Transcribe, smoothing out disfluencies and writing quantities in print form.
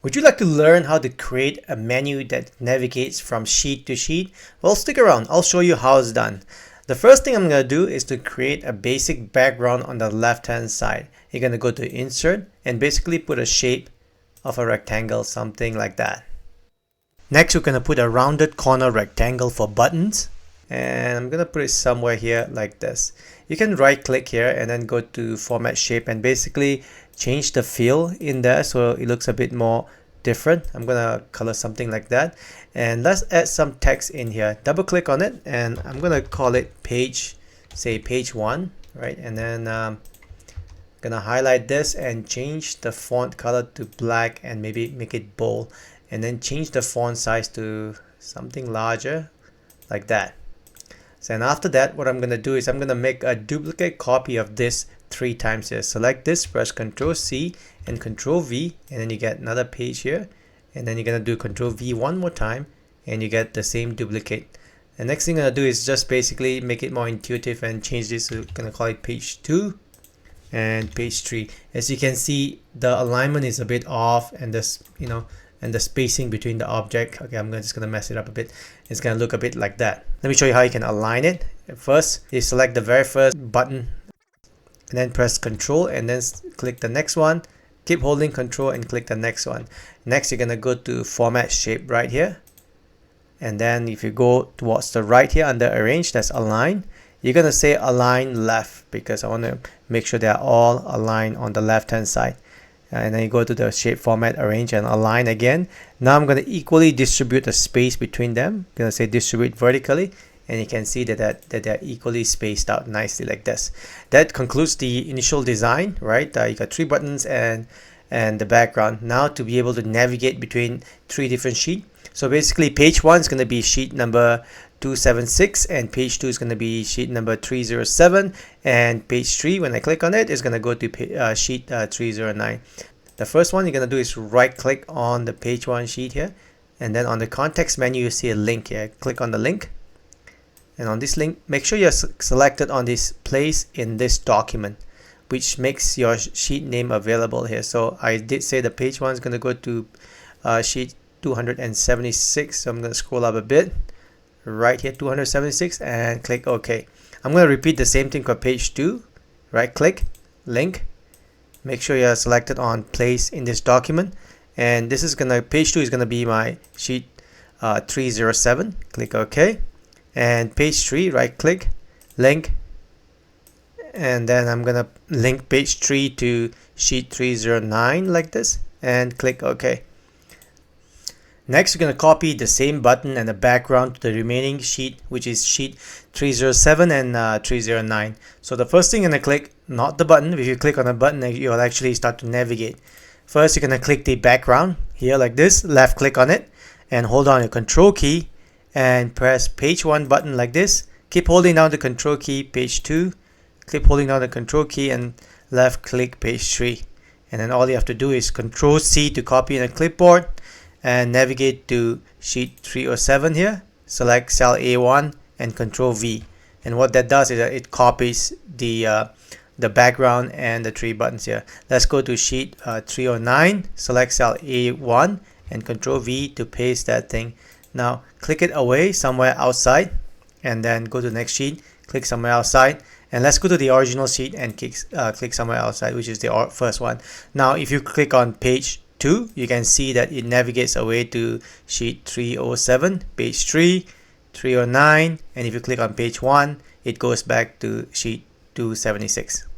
Would you like to learn how to create a menu that navigates from sheet to sheet? Well, stick around. I'll show you how it's done. The first thing I'm going to do is to create a basic background on the left hand side. You're going to go to Insert and basically put a shape of a rectangle, something like that. Next, we're going to put a rounded corner rectangle for buttons. And I'm going to put it somewhere here like this. You can right click here and then go to Format Shape and basically change the fill in there so it looks a bit more different. I'm going to color something like that. And let's add some text in here. Double click on it and I'm going to call it page, say page 1, right? And then going to highlight this and change the font color to black and maybe make it bold. And then change the font size to something larger like that. So and after that, what I'm going to do is I'm going to make a duplicate copy of this 3 times here. Select this, press Ctrl C and Ctrl V, and then you get another page here. And then you're going to do Ctrl V one more time and you get the same duplicate. The next thing I'm going to do is just basically make it more intuitive and change this to, going to call it page 2 and page 3. As you can see, the alignment is a bit off and this, and the spacing between the object. Okay, I'm just going to mess it up a bit. It's going to look a bit like that. Let me show you how you can align it. First, you select the very first button and then press Ctrl and then click the next one. Keep holding Ctrl and click the next one. Next, you're going to go to Format Shape right here. And then if you go towards the right here under Arrange, that's Align. You're going to say Align Left because I want to make sure they're all aligned on the left hand side. And then you go to the shape format, arrange and align again. Now I'm going to equally distribute the space between them. I'm going to say distribute vertically, and you can see that they're equally spaced out nicely like this. That concludes the initial design, right? You got 3 buttons and the background. Now to be able to navigate between 3 different sheets. So basically page 1 is going to be sheet number 276 and page 2 is going to be sheet number 307, and page 3, when I click on it, is going to go to sheet 309. The first one you're going to do is right click on the page 1 sheet here, and then on the context menu you see a link here. Click on the link, and on this link make sure you're selected on this place in this document, which makes your sheet name available here. So I did say the page 1 is going to go to sheet 276, so I'm going to scroll up a bit right here, 276, and click OK. I'm going to repeat the same thing for page 2. Right click, link, make sure you're selected on place in this document, and this is gonna, page 2 is going to be my sheet 307. Click OK, and page 3, right click, link, and then I'm going to link page 3 to sheet 309 like this and click OK. Next, we're going to copy the same button and the background to the remaining sheet, which is sheet 307 and 309. So the first thing you're going to click, not the button. If you click on the button, you'll actually start to navigate. First, you're going to click the background here like this, left click on it, and hold on your Control key and press page 1 button like this. Keep holding down the Control key, page 2. Keep holding down the Control key and left click page 3. And then all you have to do is Control C to copy in a clipboard and navigate to sheet 307 here. Select cell A1 and Control V. And what that does is that it copies the background and the 3 buttons here. Let's go to sheet 309. Select cell A1 and Control V to paste that thing. Now click it away somewhere outside, and then go to the next sheet. Click somewhere outside, and let's go to the original sheet and click somewhere outside, which is the first one. Now if you click on page 2, you can see that it navigates away to sheet 307, page 3, 309, and if you click on page 1, it goes back to sheet 276.